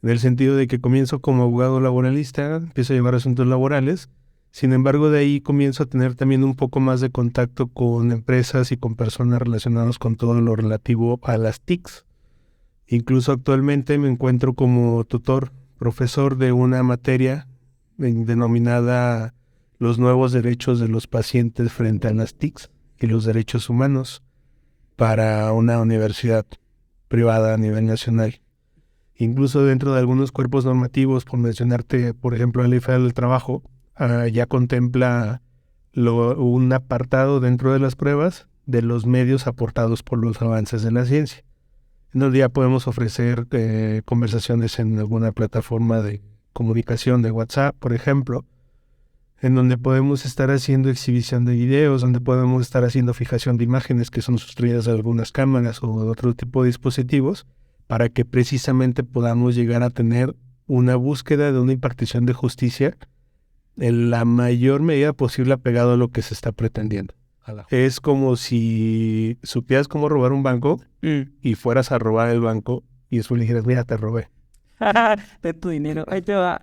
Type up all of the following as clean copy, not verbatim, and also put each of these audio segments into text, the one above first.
en el sentido de que comienzo como abogado laboralista, empiezo a llevar asuntos laborales. Sin embargo, de ahí comienzo a tener también un poco más de contacto con empresas y con personas relacionadas con todo lo relativo a las TICs. Incluso actualmente me encuentro como tutor, profesor de una materia denominada Los nuevos derechos de los pacientes frente a las TICs y los derechos humanos para una universidad privada a nivel nacional. Incluso dentro de algunos cuerpos normativos, por mencionarte, por ejemplo, la Ley Federal del Trabajo, ya contempla un apartado dentro de las pruebas de los medios aportados por los avances de la ciencia. En donde ya podemos ofrecer conversaciones en alguna plataforma de comunicación de WhatsApp, por ejemplo, en donde podemos estar haciendo exhibición de videos, donde podemos estar haciendo fijación de imágenes que son sustraídas de algunas cámaras o de otro tipo de dispositivos, para que precisamente podamos llegar a tener una búsqueda de una impartición de justicia en la mayor medida posible apegado a lo que se está pretendiendo. Es como si supieras cómo robar un banco y fueras a robar el banco y después le dijeras, mira, te robé. De tu dinero, ahí te va.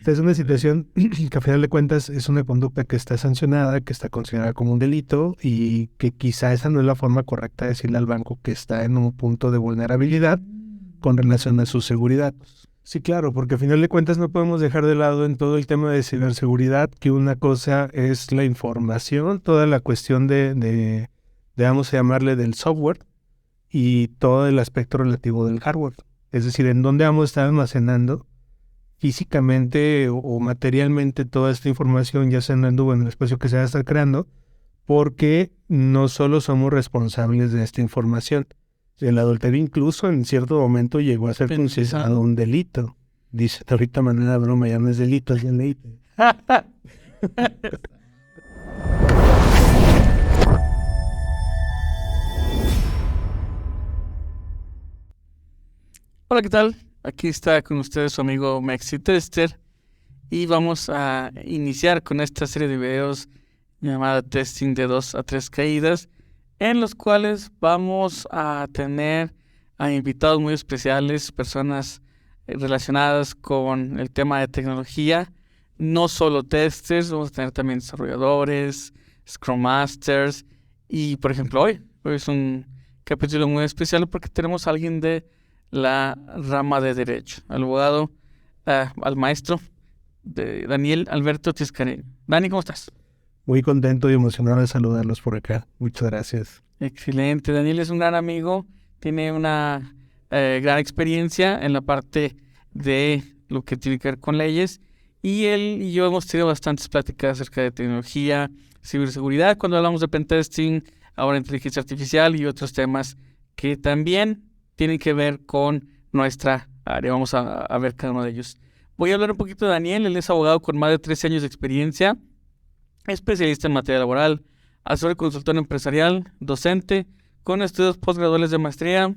Es una situación que a final de cuentas es una conducta que está sancionada, que está considerada como un delito y que quizá esa no es la forma correcta de decirle al banco que está en un punto de vulnerabilidad con relación a su seguridad. Sí, claro, porque a final de cuentas no podemos dejar de lado en todo el tema de ciberseguridad que una cosa es la información, toda la cuestión de vamos a llamarle del software y todo el aspecto relativo del hardware. Es decir, en dónde vamos a estar almacenando físicamente o materialmente toda esta información, ya sea en la nube o en el espacio que se va a estar creando, porque no solo somos responsables de esta información. El adulterio incluso en cierto momento llegó a ser considerado un delito. Dice, ahorita manera de broma, ya no es delito, es delito. Hola, ¿qué tal? Aquí está con ustedes su amigo Mexi Tester y vamos a iniciar con esta serie de videos llamada Testing de 2 a 3 caídas, en los cuales vamos a tener a invitados muy especiales, personas relacionadas con el tema de tecnología, no solo testers, vamos a tener también desarrolladores, Scrum Masters y, por ejemplo, hoy es un capítulo muy especial porque tenemos a alguien de la rama de Derecho, al abogado, al maestro de Daniel Alberto Tiscareño. Dani, ¿cómo estás? Muy contento y emocionado de saludarlos por acá. Muchas gracias. Excelente. Daniel es un gran amigo, tiene una gran experiencia en la parte de lo que tiene que ver con leyes y él y yo hemos tenido bastantes pláticas acerca de tecnología, ciberseguridad, cuando hablamos de pentesting, ahora inteligencia artificial y otros temas que también tienen que ver con nuestra área. Vamos a ver cada uno de ellos. Voy a hablar un poquito de Daniel. Él es abogado con más de 13 años de experiencia, especialista en materia laboral, asesor y consultor empresarial, docente, con estudios postgraduales de maestría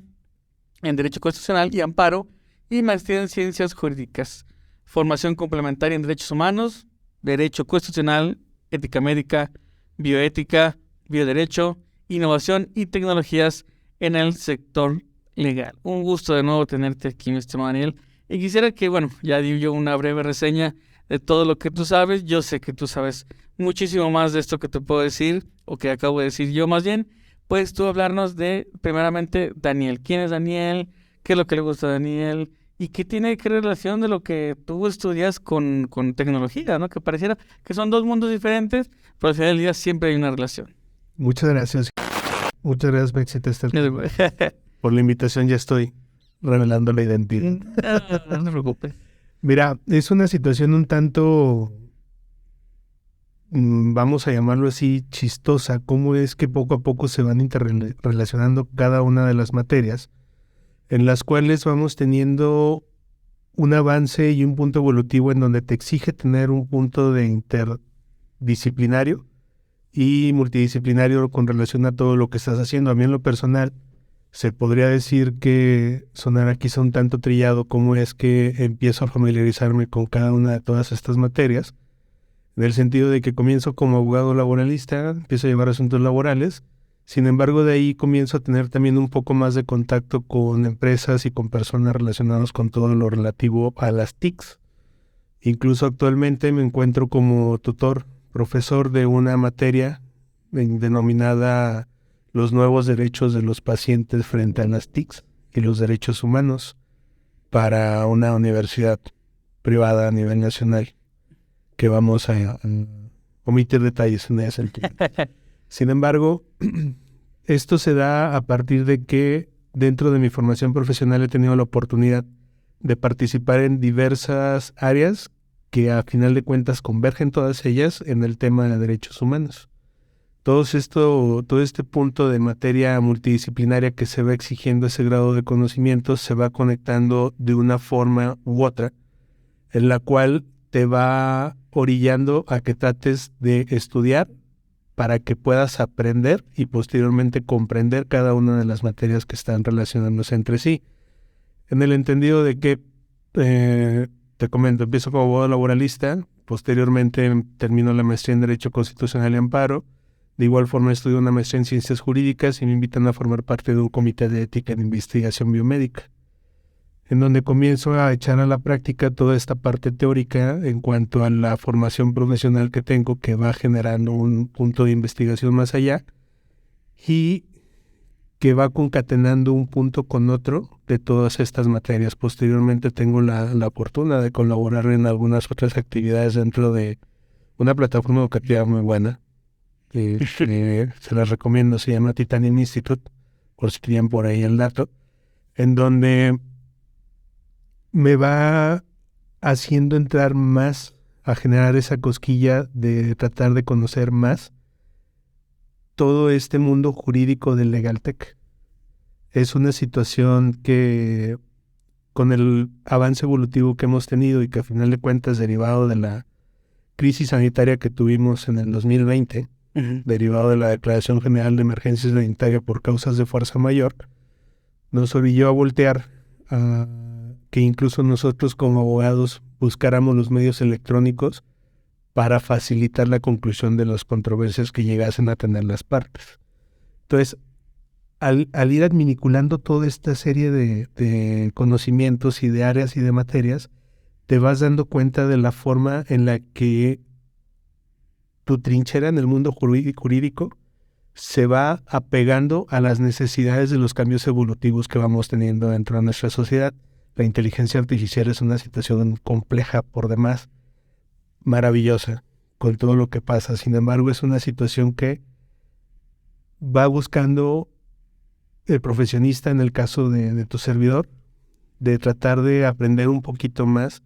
en Derecho Constitucional y Amparo y maestría en Ciencias Jurídicas. Formación complementaria en Derechos Humanos, Derecho Constitucional, Ética Médica, Bioética, Bioderecho, Innovación y Tecnologías en el sector legal. Un gusto de nuevo tenerte aquí, mi estimado Daniel. Y quisiera que, ya di yo una breve reseña de todo lo que tú sabes. Yo sé que tú sabes muchísimo más de esto que te puedo decir, o que acabo de decir yo más bien. Puedes tú hablarnos de, primeramente, Daniel. ¿Quién es Daniel? ¿Qué es lo que le gusta a Daniel? ¿Y qué tiene que relación de lo que tú estudias con tecnología, ¿no? Que pareciera que son dos mundos diferentes, pero al final del día siempre hay una relación. Muchas gracias. Muchas gracias, Mexi Tester. Por la invitación ya estoy revelando la identidad. No te preocupes. Mira, es una situación un tanto, vamos a llamarlo así, chistosa. Cómo es que poco a poco se van interrelacionando cada una de las materias, en las cuales vamos teniendo un avance y un punto evolutivo en donde te exige tener un punto de interdisciplinario y multidisciplinario con relación a todo lo que estás haciendo. A mí en lo personal, se podría decir que sonará quizá un tanto trillado cómo es que empiezo a familiarizarme con cada una de todas estas materias, en el sentido de que comienzo como abogado laboralista, empiezo a llevar asuntos laborales. Sin embargo, de ahí comienzo a tener también un poco más de contacto con empresas y con personas relacionadas con todo lo relativo a las TICs. Incluso actualmente me encuentro como tutor, profesor de una materia denominada Los nuevos derechos de los pacientes frente a las TICs y los derechos humanos para una universidad privada a nivel nacional, que vamos a omitir detalles en ese sentido. Sin embargo, esto se da a partir de que dentro de mi formación profesional he tenido la oportunidad de participar en diversas áreas que a final de cuentas convergen todas ellas en el tema de derechos humanos. Todo este punto de materia multidisciplinaria que se va exigiendo ese grado de conocimiento se va conectando de una forma u otra, en la cual te va orillando a que trates de estudiar para que puedas aprender y posteriormente comprender cada una de las materias que están relacionándose entre sí. En el entendido de que, te comento, empiezo como abogado laboralista, posteriormente termino la maestría en Derecho Constitucional y Amparo. De igual forma estudio una maestría en Ciencias Jurídicas y me invitan a formar parte de un comité de ética en investigación biomédica, en donde comienzo a echar a la práctica toda esta parte teórica en cuanto a la formación profesional que tengo, que va generando un punto de investigación más allá y que va concatenando un punto con otro de todas estas materias. Posteriormente tengo la fortuna de colaborar en algunas otras actividades dentro de una plataforma educativa muy buena. Se las recomiendo, se llama Titanium Institute, por si tienen por ahí el dato, en donde me va haciendo entrar más a generar esa cosquilla de tratar de conocer más todo este mundo jurídico del Legaltech. Es una situación que, con el avance evolutivo que hemos tenido y que a final de cuentas derivado de la crisis sanitaria que tuvimos en el 2020, derivado de la Declaración General de Emergencia Sanitaria por causas de fuerza mayor, nos orilló a voltear a que incluso nosotros como abogados buscáramos los medios electrónicos para facilitar la conclusión de las controversias que llegasen a tener las partes. Entonces, al ir adminiculando toda esta serie de conocimientos y de áreas y de materias, te vas dando cuenta de la forma en la que tu trinchera en el mundo jurídico se va apegando a las necesidades de los cambios evolutivos que vamos teniendo dentro de nuestra sociedad. La inteligencia artificial es una situación compleja por demás, maravillosa, con todo lo que pasa. Sin embargo, es una situación que va buscando el profesionista, en el caso de tu servidor, de tratar de aprender un poquito más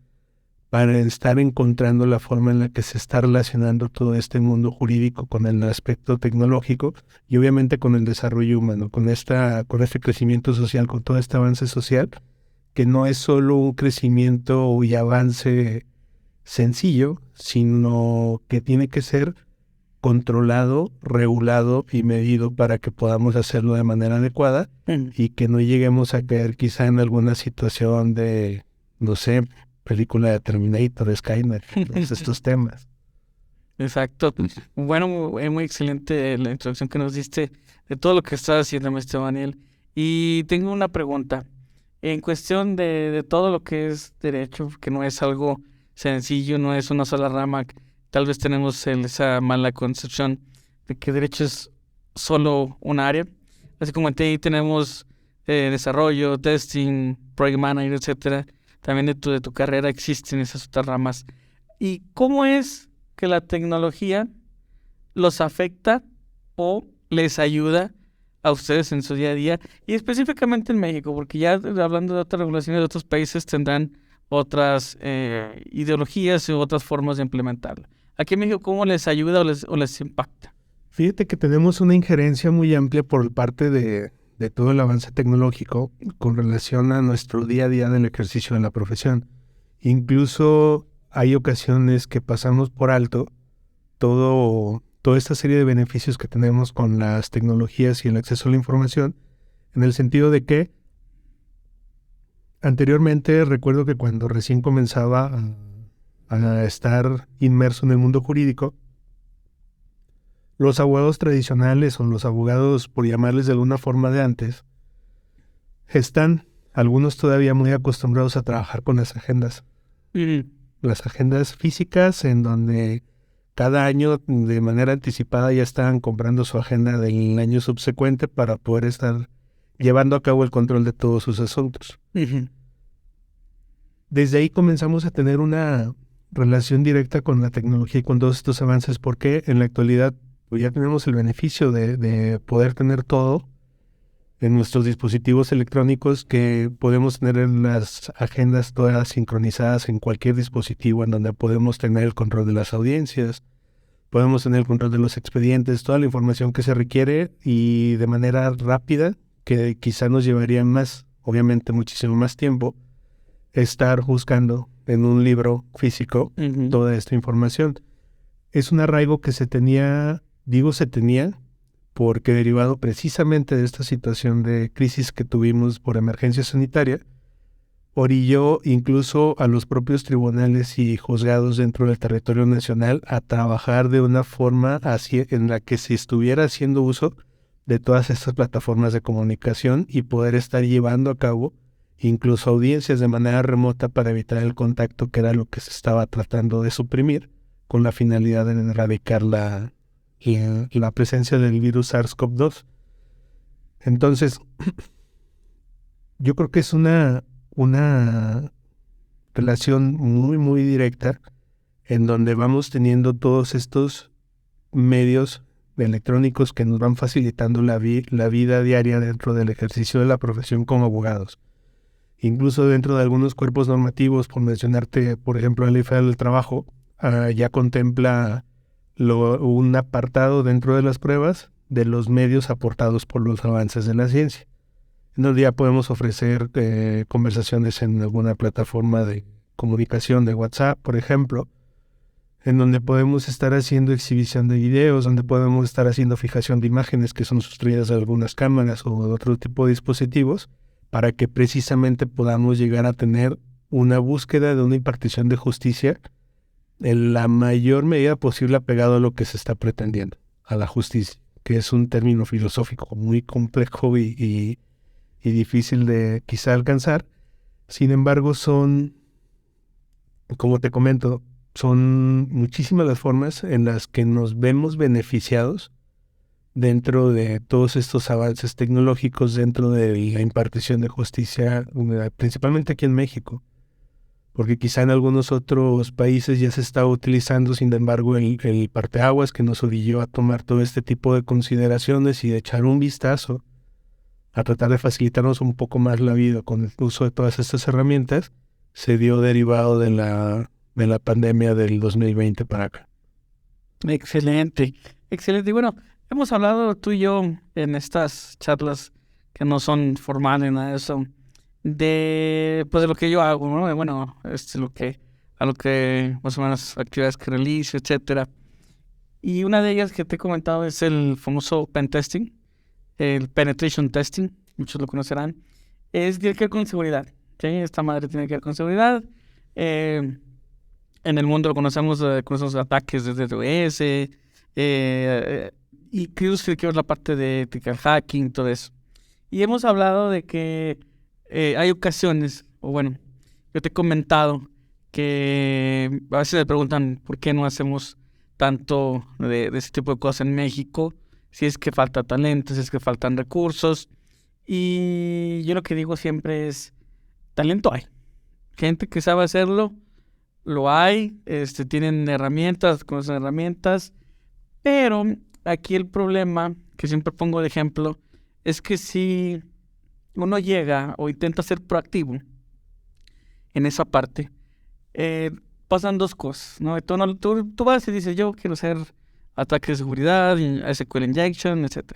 para estar encontrando la forma en la que se está relacionando todo este mundo jurídico con el aspecto tecnológico y obviamente con el desarrollo humano, con este crecimiento social, con todo este avance social, que no es solo un crecimiento y avance sencillo, sino que tiene que ser controlado, regulado y medido para que podamos hacerlo de manera adecuada y que no lleguemos a caer quizá en alguna situación de, no sé, película de Terminator, Skynet, estos temas. Exacto. Bueno, muy excelente la introducción que nos diste de todo lo que estás haciendo, maestro Daniel. Y tengo una pregunta. En cuestión de todo lo que es derecho, que no es algo sencillo, no es una sola rama, tal vez tenemos esa mala concepción de que derecho es solo un área. Así como en TI tenemos desarrollo, testing, project manager, etcétera. También de tu carrera existen esas otras ramas. ¿Y cómo es que la tecnología los afecta o les ayuda a ustedes en su día a día? Y específicamente en México, porque ya hablando de otras regulaciones de otros países tendrán otras ideologías u otras formas de implementarla. Aquí en México, ¿cómo les ayuda o les impacta? Fíjate que tenemos una injerencia muy amplia por parte de todo el avance tecnológico con relación a nuestro día a día del ejercicio de la profesión. Incluso hay ocasiones que pasamos por alto toda esta serie de beneficios que tenemos con las tecnologías y el acceso a la información, en el sentido de que anteriormente recuerdo que cuando recién comenzaba a estar inmerso en el mundo jurídico, Los abogados tradicionales o los abogados, por llamarles de alguna forma de antes, están algunos todavía muy acostumbrados a trabajar con las agendas. Las agendas físicas en donde cada año de manera anticipada ya estaban comprando su agenda del año subsecuente para poder estar llevando a cabo el control de todos sus asuntos. Desde ahí comenzamos a tener una relación directa con la tecnología y con todos estos avances, porque en la actualidad pues, ya tenemos el beneficio de poder tener todo en nuestros dispositivos electrónicos, que podemos tener las agendas todas sincronizadas en cualquier dispositivo, en donde podemos tener el control de las audiencias, podemos tener el control de los expedientes, toda la información que se requiere y de manera rápida, que quizá nos llevaría más, obviamente muchísimo más tiempo, estar buscando en un libro físico toda esta información. Es un arraigo que se tenía, porque derivado precisamente de esta situación de crisis que tuvimos por emergencia sanitaria, orilló incluso a los propios tribunales y juzgados dentro del territorio nacional a trabajar de una forma en la que se estuviera haciendo uso de todas estas plataformas de comunicación y poder estar llevando a cabo incluso audiencias de manera remota para evitar el contacto, que era lo que se estaba tratando de suprimir, con la finalidad de erradicar la presencia del virus SARS-CoV-2. Entonces, yo creo que es una relación muy, muy directa en donde vamos teniendo todos estos medios electrónicos que nos van facilitando la vida diaria dentro del ejercicio de la profesión como abogados. Incluso dentro de algunos cuerpos normativos, por mencionarte, por ejemplo, la Ley Federal del Trabajo, ya contempla un apartado dentro de las pruebas de los medios aportados por los avances de la ciencia. En donde ya podemos ofrecer conversaciones en alguna plataforma de comunicación de WhatsApp, por ejemplo, en donde podemos estar haciendo exhibición de videos, donde podemos estar haciendo fijación de imágenes que son sustraídas de algunas cámaras o de otro tipo de dispositivos, para que precisamente podamos llegar a tener una búsqueda de una impartición de justicia en la mayor medida posible apegado a lo que se está pretendiendo, a la justicia, que es un término filosófico muy complejo y difícil de quizá alcanzar. Sin embargo, son, como te comento, son muchísimas las formas en las que nos vemos beneficiados dentro de todos estos avances tecnológicos, dentro de la impartición de justicia, principalmente aquí en México, porque quizá en algunos otros países ya se está utilizando, sin embargo, el parteaguas que nos orilló a tomar todo este tipo de consideraciones y de echar un vistazo a tratar de facilitarnos un poco más la vida con el uso de todas estas herramientas, se dio derivado de la pandemia del 2020 para acá. Excelente, excelente. Y bueno, hemos hablado tú y yo en estas charlas que no son formales, nada de eso, de lo que yo hago, ¿no? Bueno, a lo que más o menos actividades que realizo, etcétera. Y una de ellas que te he comentado es el famoso pen testing, el penetration testing, muchos lo conocerán. Tiene que ver con seguridad, ¿sí? Esta madre tiene que ver con seguridad. En el mundo lo conocemos ataques desde DOS, y que es la parte de ethical hacking, todo eso. Y hemos hablado de que hay ocasiones, o bueno, yo te he comentado que a veces me preguntan por qué no hacemos tanto de ese tipo de cosas en México, si es que falta talento, si es que faltan recursos. Y yo lo que digo siempre es, talento hay. Gente que sabe hacerlo, lo hay, tienen herramientas, conocen herramientas, pero aquí el problema que siempre pongo de ejemplo es que si uno llega o intenta ser proactivo en esa parte, pasan dos cosas, ¿no? Tú vas y dices, yo quiero hacer ataques de seguridad, SQL injection, etc.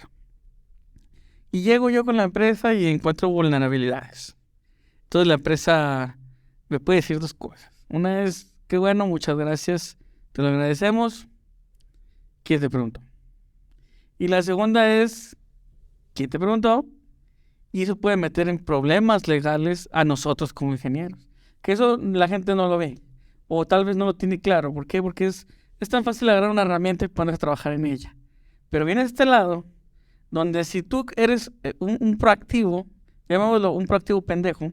Y llego yo con la empresa y encuentro vulnerabilidades. Entonces la empresa me puede decir dos cosas. Una es, qué bueno, muchas gracias, te lo agradecemos. ¿Quién te preguntó? Y la segunda es, ¿quién te preguntó? Y eso puede meter en problemas legales a nosotros como ingenieros. Que eso la gente no lo ve. O tal vez no lo tiene claro. ¿Por qué? Porque es tan fácil agarrar una herramienta y ponerse a trabajar en ella. Pero viene este lado, donde si tú eres un proactivo, llamémoslo un proactivo pendejo,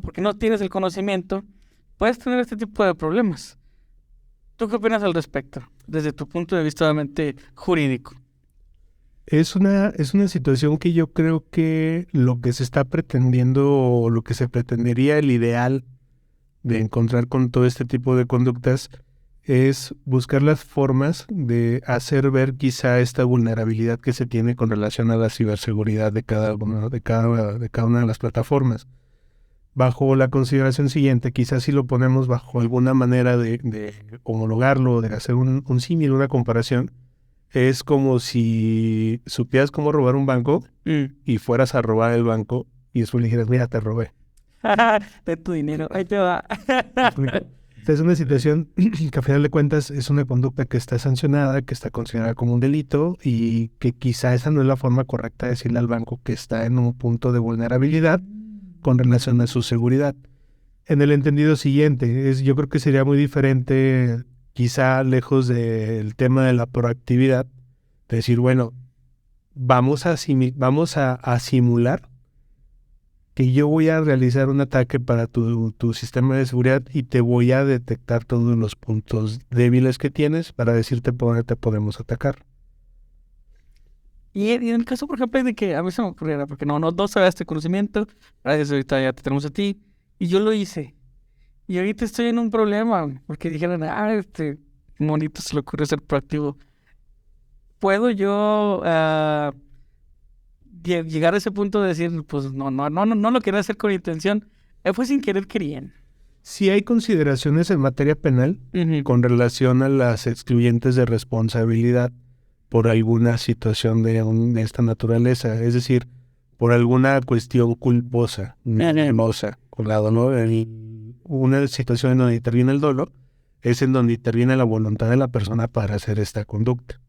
porque no tienes el conocimiento, puedes tener este tipo de problemas. ¿Tú qué opinas al respecto, desde tu punto de vista obviamente jurídico? Es una situación que yo creo que lo que se está pretendiendo o lo que se pretendería, el ideal de encontrar con todo este tipo de conductas, es buscar las formas de hacer ver quizá esta vulnerabilidad que se tiene con relación a la ciberseguridad de cada una de las plataformas. Bajo la consideración siguiente, quizás si lo ponemos bajo alguna manera de homologarlo, de hacer un símil, una comparación, es como si supieras cómo robar un banco y fueras a robar el banco y después le dijeras, mira, te robé. De tu dinero, ahí te va. Es una situación que a final de cuentas es una conducta que está sancionada, que está considerada como un delito y que quizá esa no es la forma correcta de decirle al banco que está en un punto de vulnerabilidad con relación a su seguridad. En el entendido siguiente, yo creo que sería muy diferente, quizá lejos del tema de la proactividad, de decir, bueno, vamos a simular que yo voy a realizar un ataque para tu sistema de seguridad y te voy a detectar todos los puntos débiles que tienes para decirte por dónde te podemos atacar. Y en el caso, por ejemplo, de que a mí se me ocurriera, porque no sabía este conocimiento, gracias, ahorita ya te tenemos a ti, y yo lo hice. Y ahorita estoy en un problema, porque dijeron, este monito se le ocurre ser proactivo. ¿Puedo yo llegar a ese punto de decir, pues no lo quería hacer con intención, fue sin querer querían? Si hay consideraciones en materia penal con relación a las excluyentes de responsabilidad por alguna situación de esta naturaleza, es decir, por alguna cuestión culposa, hermosa, colado, ¿no? Una situación en donde interviene el dolo es en donde interviene la voluntad de la persona para hacer esta conducta.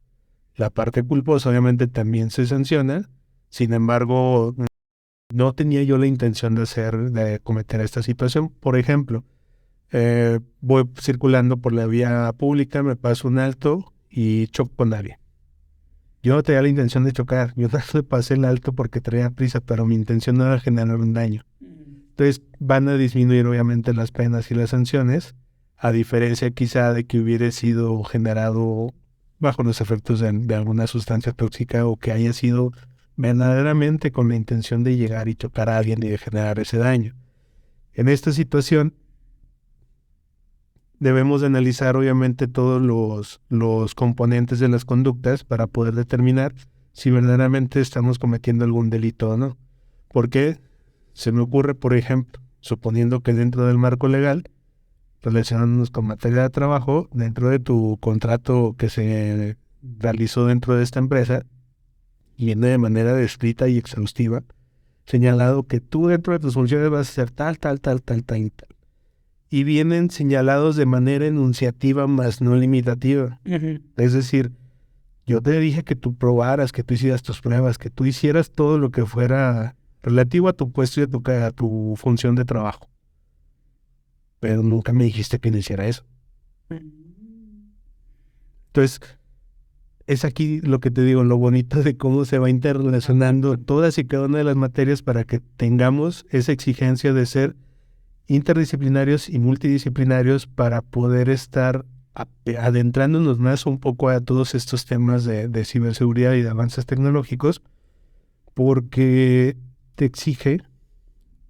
La parte culposa obviamente también se sanciona, sin embargo, no tenía yo la intención de cometer esta situación. Por ejemplo, voy circulando por la vía pública, me paso un alto y choco con alguien. Yo no tenía la intención de chocar, yo no pasé el alto porque traía prisa, pero mi intención no era generar un daño. Entonces van a disminuir obviamente las penas y las sanciones, a diferencia quizá de que hubiera sido generado bajo los efectos de alguna sustancia tóxica o que haya sido verdaderamente con la intención de llegar y chocar a alguien y de generar ese daño. En esta situación debemos de analizar obviamente todos los componentes de las conductas para poder determinar si verdaderamente estamos cometiendo algún delito o no. ¿Por qué? Se me ocurre, por ejemplo, suponiendo que dentro del marco legal, relacionándonos con materia de trabajo, dentro de tu contrato que se realizó dentro de esta empresa, viene de manera descrita y exhaustiva, señalado que tú dentro de tus funciones vas a hacer tal. Y vienen señalados de manera enunciativa más no limitativa. Es decir, yo te dije que tú probaras, que tú hicieras tus pruebas, que tú hicieras todo lo que fuera relativo a tu puesto y a tu función de trabajo. Pero nunca me dijiste que no hiciera eso. Entonces, es aquí lo que te digo, lo bonito de cómo se va interrelacionando todas y cada una de las materias para que tengamos esa exigencia de ser interdisciplinarios y multidisciplinarios para poder estar adentrándonos más un poco a todos estos temas de ciberseguridad y de avances tecnológicos, porque te exige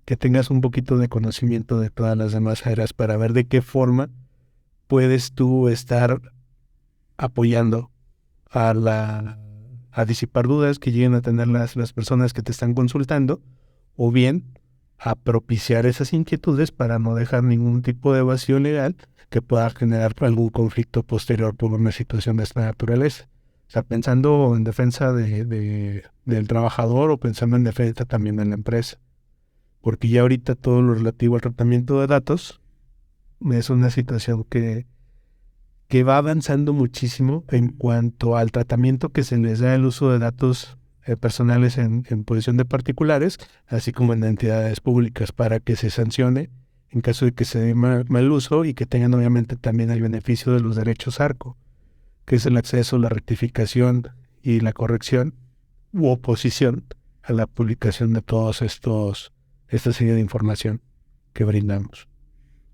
que tengas un poquito de conocimiento de todas las demás áreas para ver de qué forma puedes tú estar apoyando a disipar dudas que lleguen a tener las personas que te están consultando, o bien a propiciar esas inquietudes para no dejar ningún tipo de vacío legal que pueda generar algún conflicto posterior por una situación de esta naturaleza. O sea, pensando en defensa del trabajador o pensando en defensa también de la empresa. Porque ya ahorita todo lo relativo al tratamiento de datos es una situación que va avanzando muchísimo en cuanto al tratamiento que se les da el uso de datos personales en posesión de particulares, así como en entidades públicas, para que se sancione en caso de que se dé mal uso y que tengan obviamente también el beneficio de los derechos ARCO. que es el acceso, la rectificación y la corrección u oposición a la publicación de esta serie de información que brindamos.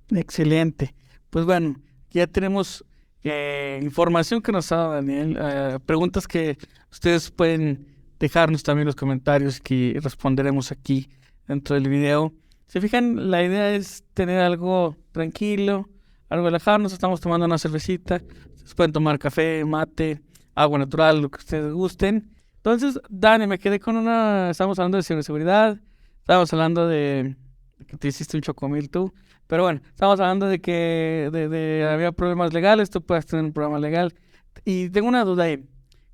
Excelente. Pues bueno, ya tenemos información que nos ha dado Daniel, preguntas que ustedes pueden dejarnos también en los comentarios que responderemos aquí dentro del video. Se fijan, la idea es tener algo tranquilo, algo relajarnos. Estamos tomando una cervecita, ustedes pueden tomar café, mate, agua natural, lo que ustedes gusten. Entonces, Dani, me quedé con estamos hablando de ciberseguridad, estamos hablando de que te hiciste un chocomil tú. Pero bueno, estamos hablando de que había problemas legales, tú puedes tener un problema legal. Y tengo una duda ahí.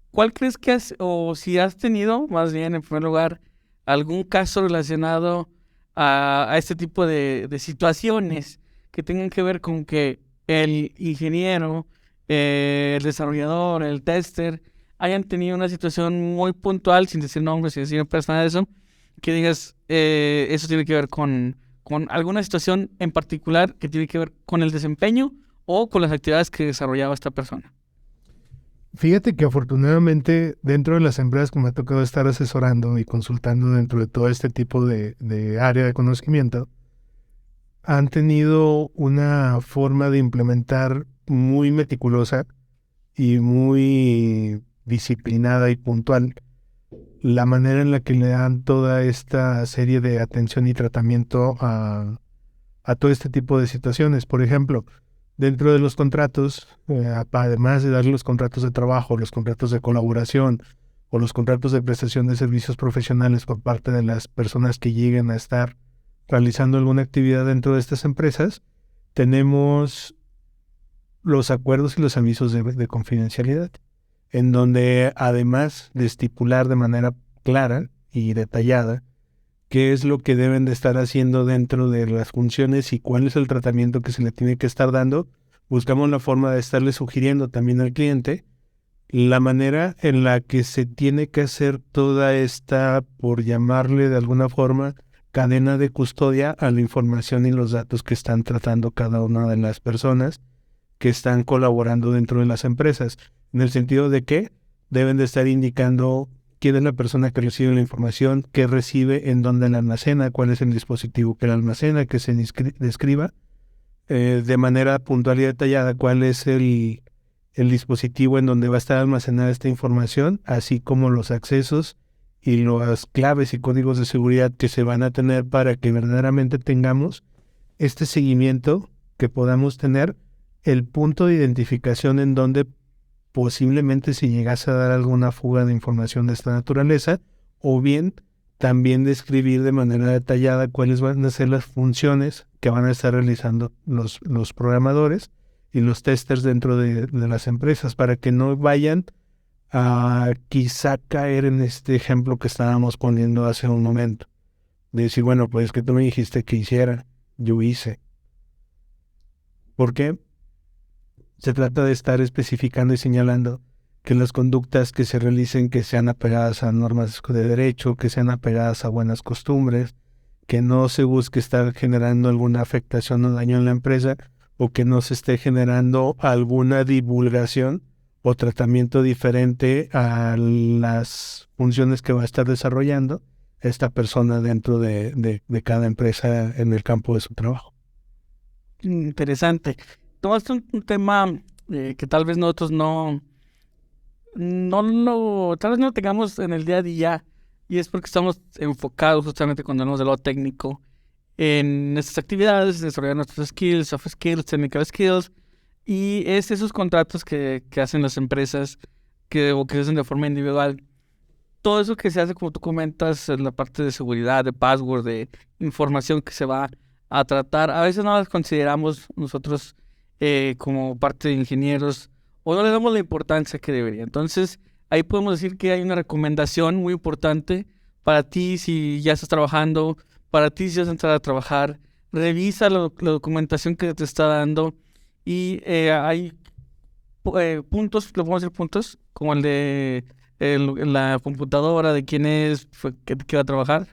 ¿Cuál crees que o si has tenido, más bien en primer lugar, algún caso relacionado a este tipo de situaciones que tengan que ver con que el ingeniero, el desarrollador, el tester, hayan tenido una situación muy puntual, sin decir nombres, sin decir persona de eso, que digas, eso tiene que ver con alguna situación en particular que tiene que ver con el desempeño o con las actividades que desarrollaba esta persona? Fíjate que afortunadamente dentro de las empresas que me ha tocado estar asesorando y consultando dentro de todo este tipo de área de conocimiento, han tenido una forma de implementar muy meticulosa y muy disciplinada y puntual la manera en la que le dan toda esta serie de atención y tratamiento a todo este tipo de situaciones. Por ejemplo, dentro de los contratos, además de dar los contratos de trabajo, los contratos de colaboración o los contratos de prestación de servicios profesionales por parte de las personas que lleguen a estar realizando alguna actividad dentro de estas empresas, tenemos los acuerdos y los avisos de confidencialidad, en donde además de estipular de manera clara y detallada qué es lo que deben de estar haciendo dentro de las funciones y cuál es el tratamiento que se le tiene que estar dando, buscamos la forma de estarle sugiriendo también al cliente la manera en la que se tiene que hacer toda esta, por llamarle de alguna forma, cadena de custodia a la información y los datos que están tratando cada una de las personas que están colaborando dentro de las empresas, en el sentido de que deben de estar indicando quién es la persona que recibe la información, qué recibe, en dónde la almacena, cuál es el dispositivo que la almacena, que se describa de manera puntual y detallada cuál es el dispositivo en donde va a estar almacenada esta información, así como los accesos y las claves y códigos de seguridad que se van a tener para que verdaderamente tengamos este seguimiento, que podamos tener el punto de identificación en donde posiblemente si llegase a dar alguna fuga de información de esta naturaleza, o bien también describir de manera detallada cuáles van a ser las funciones que van a estar realizando los programadores y los testers dentro de las empresas, para que no vayan a quizá caer en este ejemplo que estábamos poniendo hace un momento, de decir, bueno, pues que tú me dijiste que hiciera, yo hice. ¿Por qué? Se trata de estar especificando y señalando que las conductas que se realicen que sean apegadas a normas de derecho, que sean apegadas a buenas costumbres, que no se busque estar generando alguna afectación o daño en la empresa, o que no se esté generando alguna divulgación o tratamiento diferente a las funciones que va a estar desarrollando esta persona dentro de cada empresa en el campo de su trabajo. Interesante. Tomaste un tema que tal vez nosotros tal vez no lo tengamos en el día a día, y es porque estamos enfocados justamente cuando hablamos de lo técnico en estas actividades, desarrollar nuestros skills, soft skills, technical skills, y es esos contratos que hacen las empresas o que se hacen de forma individual. Todo eso que se hace, como tú comentas, en la parte de seguridad, de password, de información que se va a tratar, a veces no las consideramos nosotros como parte de ingenieros, o no le damos la importancia que debería. Entonces, ahí podemos decir que hay una recomendación muy importante para ti si ya estás trabajando, para ti si vas a entrar a trabajar. Revisa la documentación que te está dando, y hay puntos, le podemos decir puntos, como el de la computadora, de quién es, qué va a trabajar,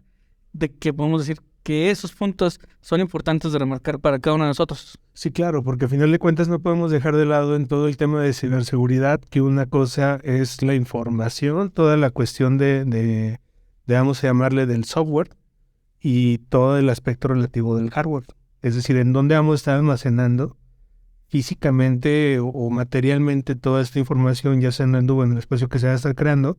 de que podemos decir que esos puntos son importantes de remarcar para cada uno de nosotros. Sí, claro, porque a final de cuentas no podemos dejar de lado en todo el tema de ciberseguridad que una cosa es la información, toda la cuestión de vamos a llamarle del software y todo el aspecto relativo del hardware. Es decir, en dónde vamos a estar almacenando físicamente o materialmente toda esta información, ya sea en la nube o en el espacio que se va a estar creando,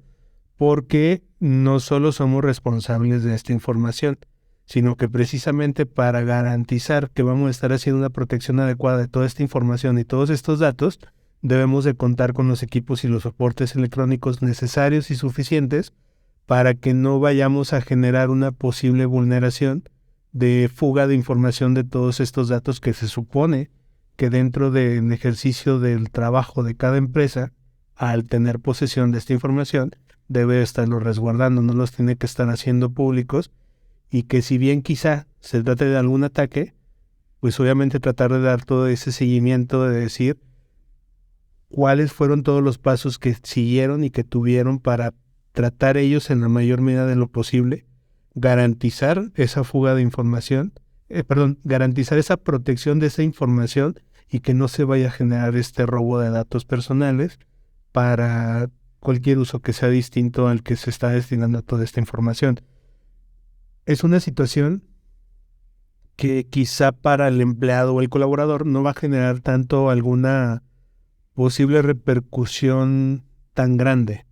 porque no solo somos responsables de esta información, sino que precisamente para garantizar que vamos a estar haciendo una protección adecuada de toda esta información y todos estos datos, debemos de contar con los equipos y los soportes electrónicos necesarios y suficientes para que no vayamos a generar una posible vulneración de fuga de información de todos estos datos que se supone que dentro del ejercicio del trabajo de cada empresa, al tener posesión de esta información, debe estarlos resguardando, no los tiene que estar haciendo públicos, y que si bien quizá se trate de algún ataque, pues obviamente tratar de dar todo ese seguimiento de decir cuáles fueron todos los pasos que siguieron y que tuvieron para tratar ellos en la mayor medida de lo posible, garantizar esa fuga de información, garantizar esa protección de esa información y que no se vaya a generar este robo de datos personales para cualquier uso que sea distinto al que se está destinando a toda esta información. Es una situación que quizá para el empleado o el colaborador no va a generar tanto alguna posible repercusión tan grande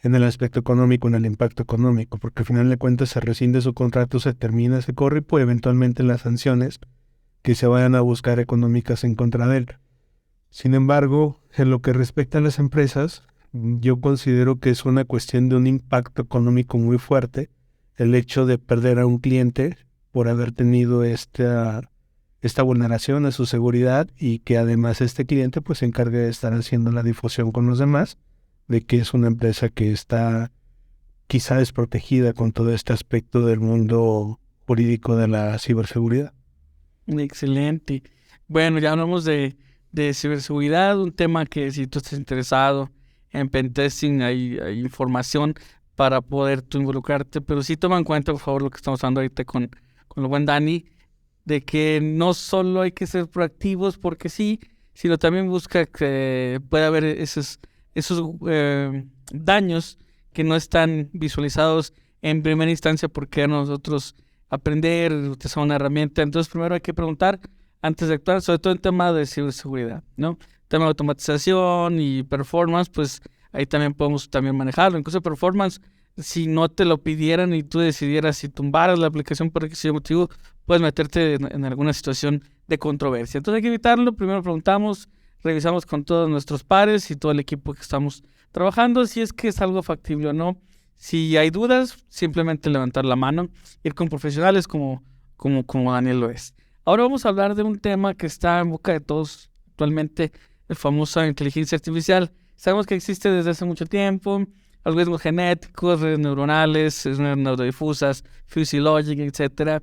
en el aspecto económico, en el impacto económico, porque al final de cuentas se rescinde su contrato, se termina, se corre y pues eventualmente las sanciones que se vayan a buscar económicas en contra de él. Sin embargo, en lo que respecta a las empresas, yo considero que es una cuestión de un impacto económico muy fuerte el hecho de perder a un cliente por haber tenido esta vulneración a su seguridad y que además este cliente pues se encargue de estar haciendo la difusión con los demás de que es una empresa que está quizá desprotegida con todo este aspecto del mundo jurídico de la ciberseguridad. Excelente. Bueno, ya hablamos de ciberseguridad, un tema que si tú estás interesado en pentesting hay información para poder tú involucrarte, pero sí toma en cuenta, por favor, lo que estamos hablando ahorita con el buen Dani, de que no solo hay que ser proactivos porque sí, sino también busca que pueda haber esos daños que no están visualizados en primera instancia porque a nosotros aprender, utilizar una herramienta. Entonces primero hay que preguntar antes de actuar, sobre todo en tema de ciberseguridad, ¿no? Tema de automatización y performance, pues ahí también podemos también manejarlo. Incluso performance, si no te lo pidieran y tú decidieras si tumbaras la aplicación por X motivo, puedes meterte en alguna situación de controversia. Entonces hay que evitarlo. Primero preguntamos, revisamos con todos nuestros pares y todo el equipo que estamos trabajando si es que es algo factible o no. Si hay dudas, simplemente levantar la mano, ir con profesionales como Daniel lo es. Ahora vamos a hablar de un tema que está en boca de todos actualmente, la famosa inteligencia artificial. Sabemos que existe desde hace mucho tiempo, algoritmos genéticos, redes neuronales, redes neurodifusas, fuzzy logic, etc.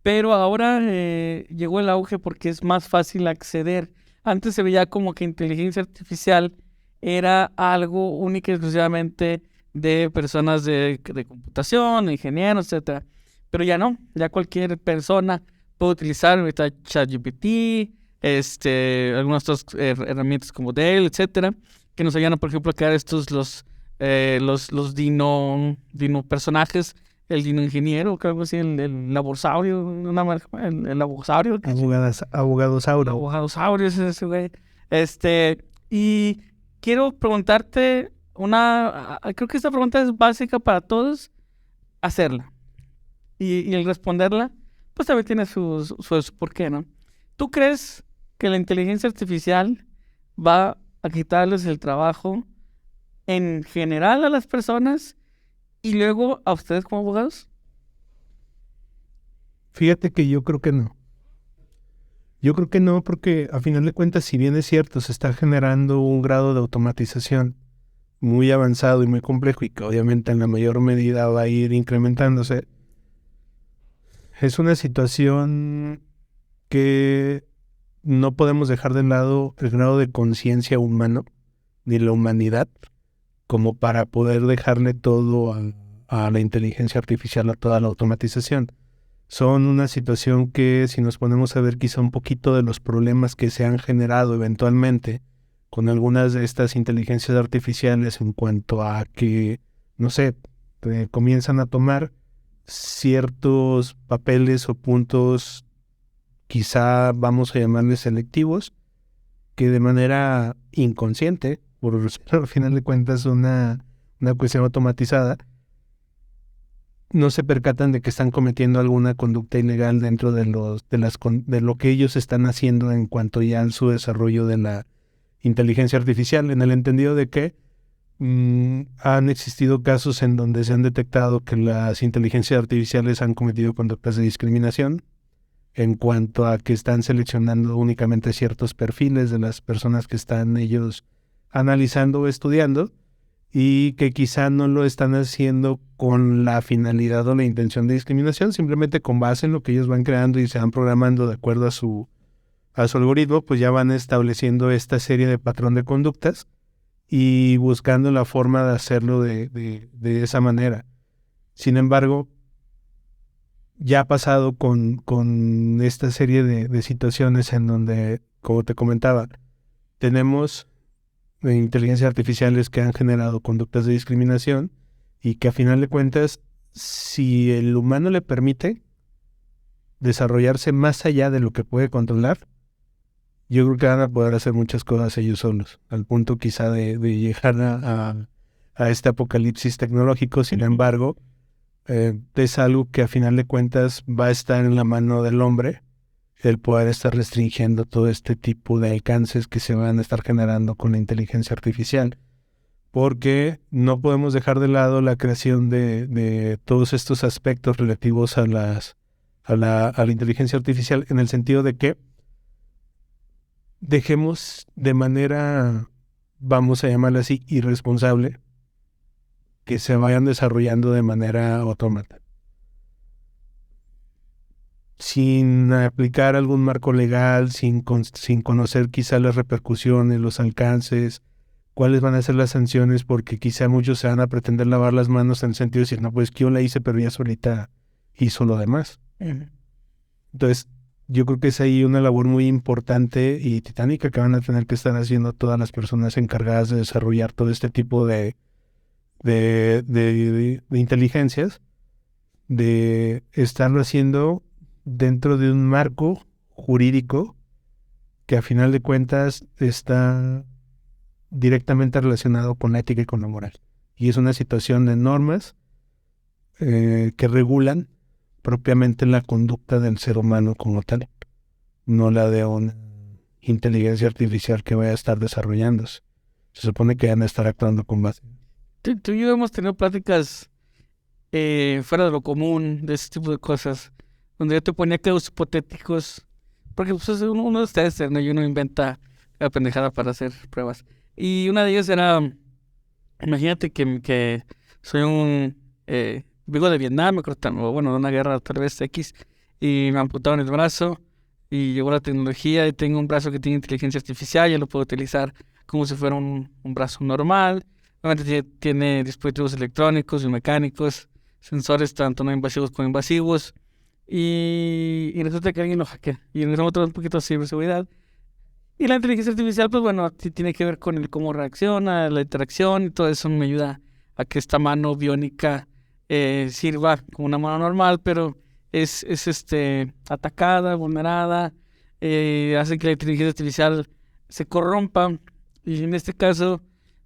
Pero ahora llegó el auge porque es más fácil acceder. Antes se veía como que inteligencia artificial era algo única y exclusivamente de personas de computación, ingenieros, etcétera. Pero ya no, ya cualquier persona puede utilizar ahorita ChatGPT, algunas otras herramientas como Dell, etcétera, que nos ayudan, por ejemplo, a crear los dino personajes, el dino ingeniero, creo que sí, el laborosaurio, el laborosaurio. Abogadosaurio es ese güey. Y quiero preguntarte creo que esta pregunta es básica para todos, hacerla. Y el responderla, pues también tiene su por qué, ¿no? ¿Tú crees que la inteligencia artificial va a quitarles el trabajo en general a las personas y luego a ustedes como abogados? Fíjate que yo creo que no. Yo creo que no, porque a final de cuentas, si bien es cierto, se está generando un grado de automatización muy avanzado y muy complejo y que obviamente en la mayor medida va a ir incrementándose, es una situación que no podemos dejar de lado el grado de conciencia humano ni la humanidad como para poder dejarle todo a la inteligencia artificial, a toda la automatización. son una situación que, si nos ponemos a ver quizá un poquito de los problemas que se han generado eventualmente con algunas de estas inteligencias artificiales en cuanto a que, no sé, comienzan a tomar ciertos papeles o puntos, quizá vamos a llamarles selectivos, que de manera inconsciente, por al final de cuentas una cuestión automatizada, no se percatan de que están cometiendo alguna conducta ilegal dentro de de lo que ellos están haciendo en cuanto ya a su desarrollo de la inteligencia artificial, en el entendido de que han existido casos en donde se han detectado que las inteligencias artificiales han cometido conductas de discriminación en cuanto a que están seleccionando únicamente ciertos perfiles de las personas que están ellos analizando o estudiando, y que quizá no lo están haciendo con la finalidad o la intención de discriminación, simplemente con base en lo que ellos van creando y se van programando de acuerdo a su algoritmo, pues ya van estableciendo esta serie de patrón de conductas y buscando la forma de hacerlo de esa manera. Sin embargo, ya ha pasado con esta serie de situaciones en donde, como te comentaba, tenemos inteligencias artificiales que han generado conductas de discriminación y que a final de cuentas, si el humano le permite desarrollarse más allá de lo que puede controlar, yo creo que van a poder hacer muchas cosas ellos solos, al punto quizá de llegar a este apocalipsis tecnológico. Sin embargo, es algo que a final de cuentas va a estar en la mano del hombre, el poder estar restringiendo todo este tipo de alcances que se van a estar generando con la inteligencia artificial, porque no podemos dejar de lado la creación de todos estos aspectos relativos a la inteligencia artificial, en el sentido de que dejemos de manera, vamos a llamarla así, irresponsable, que se vayan desarrollando de manera autómata, sin aplicar algún marco legal, sin conocer quizá las repercusiones, los alcances, cuáles van a ser las sanciones, porque quizá muchos se van a pretender lavar las manos en el sentido de decir, no, pues que yo la hice, pero ya solita hizo lo demás. Entonces, yo creo que es ahí una labor muy importante y titánica que van a tener que estar haciendo todas las personas encargadas de desarrollar todo este tipo de inteligencias, de estarlo haciendo dentro de un marco jurídico que a final de cuentas está directamente relacionado con la ética y con la moral. Y es una situación de normas que regulan propiamente la conducta del ser humano como tal, no la de una inteligencia artificial que vaya a estar desarrollándose. Se supone que van a estar actuando con base. Tú y yo hemos tenido pláticas fuera de lo común, de ese tipo de cosas, donde yo te ponía casos hipotéticos, porque pues, uno está externo y uno inventa la pendejada para hacer pruebas. Y una de ellas era, imagínate que soy vengo de Vietnam, o bueno, de una guerra tal vez X, y me amputaron el brazo, y llegó la tecnología, y tengo un brazo que tiene inteligencia artificial, ya lo puedo utilizar como si fuera un brazo normal. Obviamente tiene dispositivos electrónicos y mecánicos, sensores tanto no invasivos como invasivos, y resulta que alguien lo hackea. Y en ese momento un poquito de ciberseguridad. Y la inteligencia artificial, pues bueno, tiene que ver con el cómo reacciona, la interacción, y todo eso me ayuda a que esta mano biónica sirva como una mano normal, pero es atacada, vulnerada, hace que la inteligencia artificial se corrompa, y en este caso,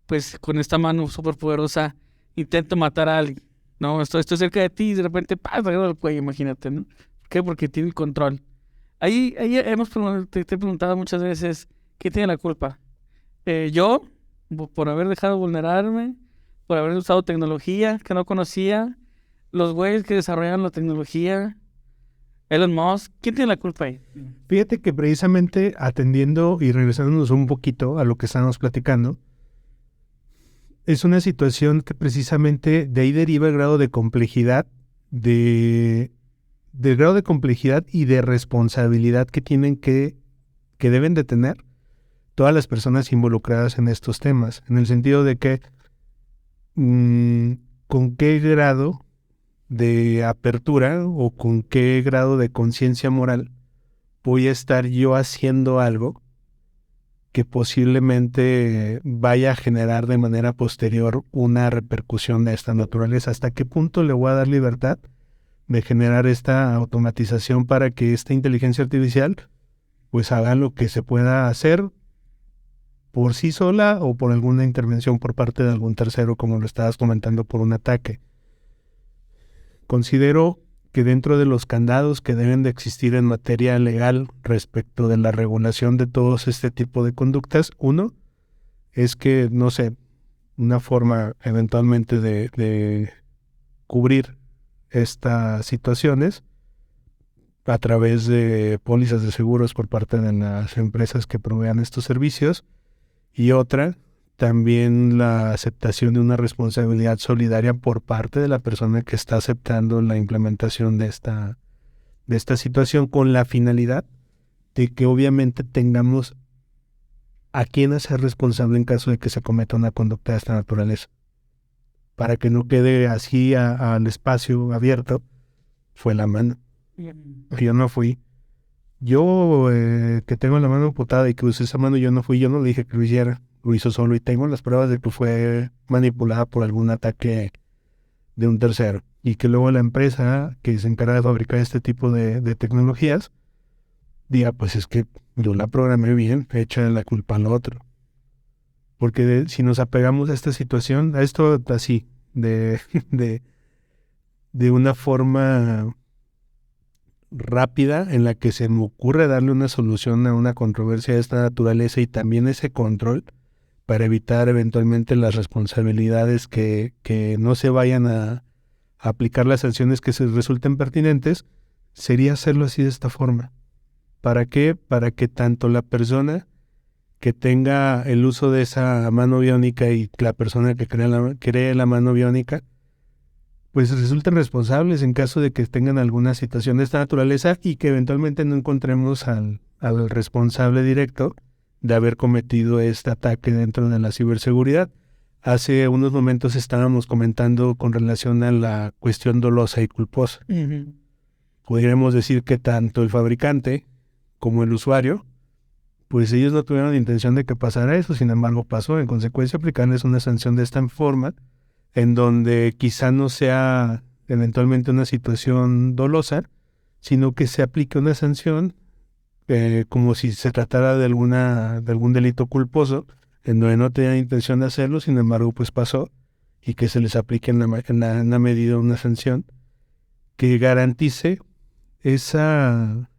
pues con esta mano súper poderosa intento matar a alguien, ¿no? Estoy cerca de ti y de repente, ¡pam!, te agarro el cuello, imagínate, ¿no? ¿Por qué? Porque tiene el control. Ahí te he preguntado muchas veces, ¿quién tiene la culpa? Yo, por haber dejado vulnerarme, por haber usado tecnología que no conocía, los güeyes que desarrollaron la tecnología, Elon Musk, ¿quién tiene la culpa ahí? Fíjate que precisamente atendiendo y regresándonos un poquito a lo que estábamos platicando, es una situación que precisamente de ahí deriva el grado de complejidad, del grado de complejidad y de responsabilidad que deben de tener todas las personas involucradas en estos temas, en el sentido de que con qué grado de apertura o con qué grado de conciencia moral voy a estar yo haciendo algo que posiblemente vaya a generar de manera posterior una repercusión de esta naturaleza. ¿Hasta qué punto le voy a dar libertad de generar esta automatización para que esta inteligencia artificial pues haga lo que se pueda hacer por sí sola o por alguna intervención por parte de algún tercero, como lo estabas comentando, por un ataque? Considero que dentro de los candados que deben de existir en materia legal respecto de la regulación de todos este tipo de conductas, uno es que, no sé, una forma eventualmente de cubrir estas situaciones a través de pólizas de seguros por parte de las empresas que provean estos servicios, y otra, también la aceptación de una responsabilidad solidaria por parte de la persona que está aceptando la implementación de esta situación, con la finalidad de que obviamente tengamos a quien hacer responsable en caso de que se cometa una conducta de esta naturaleza, para que no quede así al espacio abierto. Fue la mano. Yo no fui. Yo que tengo la mano amputada y que usé esa mano, yo no fui, yo no le dije que lo hiciera, lo hizo solo, y tengo las pruebas de que fue manipulada por algún ataque de un tercero, y que luego la empresa que se encarga de fabricar este tipo de tecnologías diga, pues es que yo la programé bien, echa la culpa al otro. Porque si nos apegamos a esta situación, a esto así, de, de, de una forma rápida en la que se me ocurre darle una solución a una controversia de esta naturaleza, y también ese control para evitar eventualmente las responsabilidades que no se vayan a aplicar las sanciones que se resulten pertinentes, sería hacerlo así, de esta forma. ¿Para qué? Para que tanto la persona que tenga el uso de esa mano biónica y la persona que cree la mano biónica pues resulten responsables en caso de que tengan alguna situación de esta naturaleza, y que eventualmente no encontremos al responsable directo de haber cometido este ataque dentro de la ciberseguridad. Hace unos momentos estábamos comentando con relación a la cuestión dolosa y culposa. Podríamos decir que tanto el fabricante como el usuario, pues ellos no tuvieron la intención de que pasara eso, sin embargo pasó. En consecuencia, aplicarles una sanción de esta forma, en donde quizá no sea eventualmente una situación dolosa, sino que se aplique una sanción como si se tratara de algún delito culposo, en donde no tenían intención de hacerlo, sin embargo pues pasó, y que se les aplique en la medida una sanción que garantice esa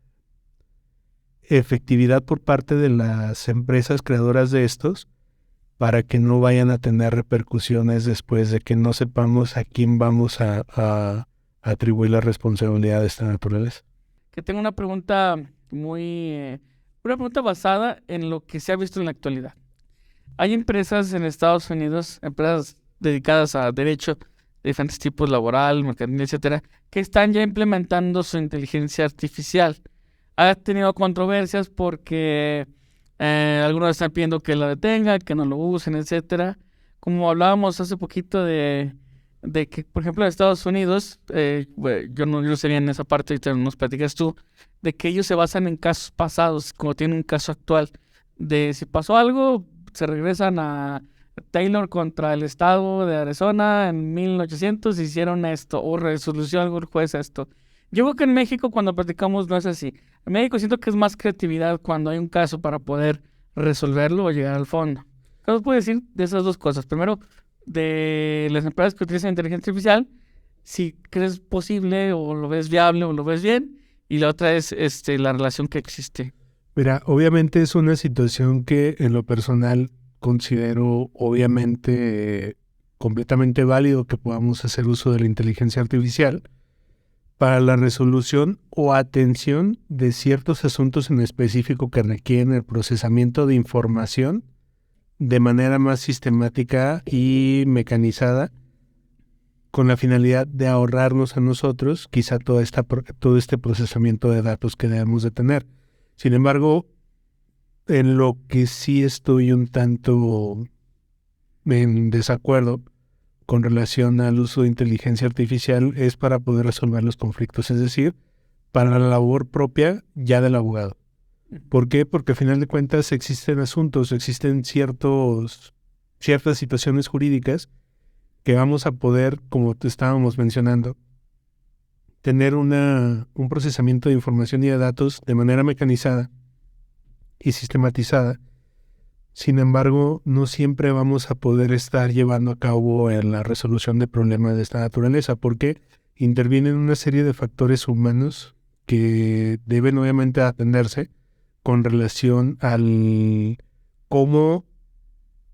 efectividad por parte de las empresas creadoras de estos, para que no vayan a tener repercusiones después de que no sepamos a quién vamos a atribuir la responsabilidad de esta naturaleza. Que tengo una pregunta una pregunta basada en lo que se ha visto en la actualidad. Hay empresas en Estados Unidos, empresas dedicadas a derecho de diferentes tipos, laboral, mercantil, etcétera, que están ya implementando su inteligencia artificial. Ha tenido controversias porque algunos están pidiendo que la detengan, que no lo usen, etcétera. Como hablábamos hace poquito de que, por ejemplo, en Estados Unidos, yo no sería en esa parte, ahorita nos platicas tú, de que ellos se basan en casos pasados, como tienen un caso actual, de si pasó algo, se regresan a Taylor contra el estado de Arizona en 1800, hicieron esto, o resolución algún juez esto. Yo creo que en México, cuando platicamos, no es así. En México siento que es más creatividad cuando hay un caso para poder resolverlo o llegar al fondo. ¿Qué nos puedes decir de esas dos cosas? Primero, de las empresas que utilizan inteligencia artificial, si crees posible o lo ves viable o lo ves bien, y la otra es la relación que existe. Mira, obviamente es una situación que en lo personal considero obviamente completamente válido que podamos hacer uso de la inteligencia artificial para la resolución o atención de ciertos asuntos en específico que requieren el procesamiento de información de manera más sistemática y mecanizada, con la finalidad de ahorrarnos a nosotros quizá todo este procesamiento de datos que debemos de tener. Sin embargo, en lo que sí estoy un tanto en desacuerdo con relación al uso de inteligencia artificial es para poder resolver los conflictos, es decir, para la labor propia ya del abogado. ¿Por qué? Porque al final de cuentas existen asuntos, existen ciertas situaciones jurídicas que vamos a poder, como te estábamos mencionando, tener un procesamiento de información y de datos de manera mecanizada y sistematizada. Sin embargo, no siempre vamos a poder estar llevando a cabo la resolución de problemas de esta naturaleza, porque intervienen una serie de factores humanos que deben obviamente atenderse con relación al cómo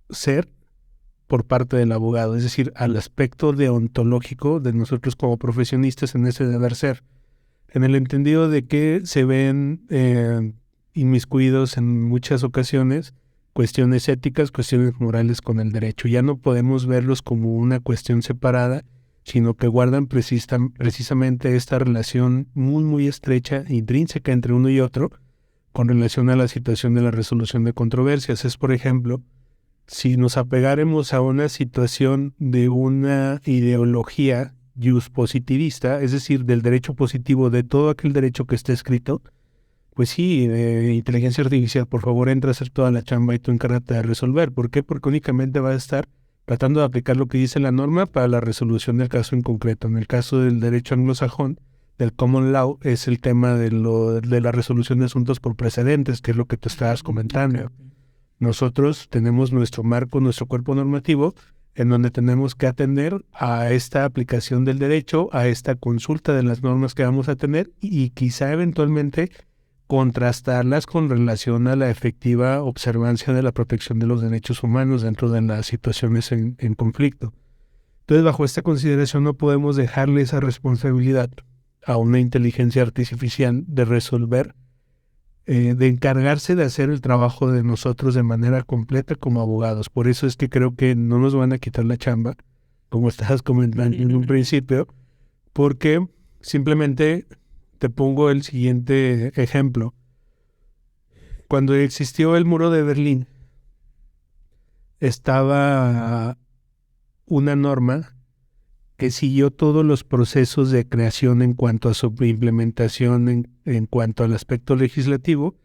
ser por parte del abogado, es decir, al aspecto deontológico de nosotros como profesionistas en ese deber ser, en el entendido de que se ven inmiscuidos en muchas ocasiones cuestiones éticas, cuestiones morales con el derecho. Ya no podemos verlos como una cuestión separada, sino que guardan precisamente esta relación muy, muy estrecha, intrínseca entre uno y otro, con relación a la situación de la resolución de controversias. Es, por ejemplo, si nos apegáremos a una situación de una ideología jus-positivista, es decir, del derecho positivo, de todo aquel derecho que esté escrito, pues sí, inteligencia artificial, por favor, entra a hacer toda la chamba y tú encárgate de resolver. ¿Por qué? Porque únicamente va a estar tratando de aplicar lo que dice la norma para la resolución del caso en concreto. En el caso del derecho anglosajón, del common law, es el tema de la resolución de asuntos por precedentes, que es lo que te estabas comentando. Nosotros tenemos nuestro marco, nuestro cuerpo normativo, en donde tenemos que atender a esta aplicación del derecho, a esta consulta de las normas que vamos a tener y quizá eventualmente contrastarlas con relación a la efectiva observancia de la protección de los derechos humanos dentro de las situaciones en conflicto. Entonces, bajo esta consideración no podemos dejarle esa responsabilidad a una inteligencia artificial de resolver, de encargarse de hacer el trabajo de nosotros de manera completa como abogados. Por eso es que creo que no nos van a quitar la chamba, como estabas comentando en un principio, porque simplemente te pongo el siguiente ejemplo. Cuando existió el muro de Berlín, estaba una norma que siguió todos los procesos de creación en cuanto a su implementación, en cuanto al aspecto legislativo,